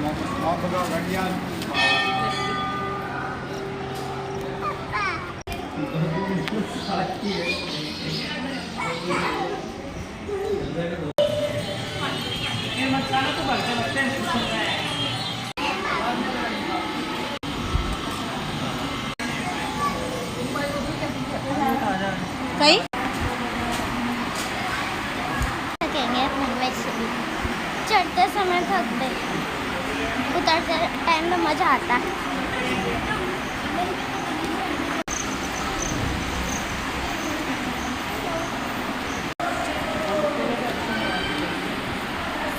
आप बघा घड़ियाल कहीं थकेंगे घूमने से भी। चढ़ते समय थक गए, उतरते टाइम तो मजा आता है।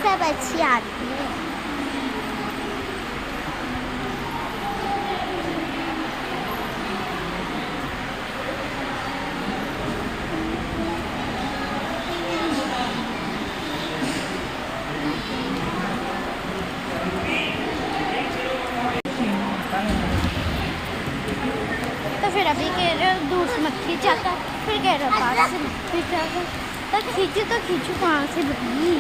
सब अच्छी आती है। तो फिर अभी कह रहे हो दूर से मत खींचाता, फिर कह रहे हो पास से खींचाता। तो खींचू कहाँ से बनी।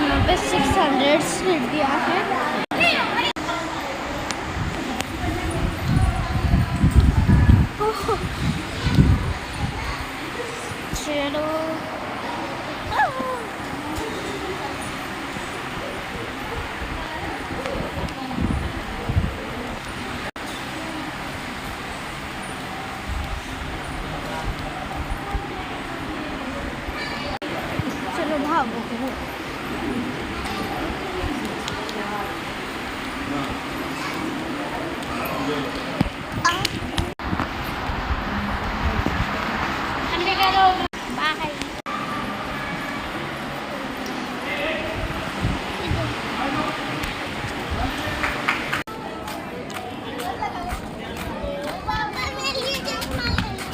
यहाँ पे 600 सीट दिया है। चलो चलो भागो।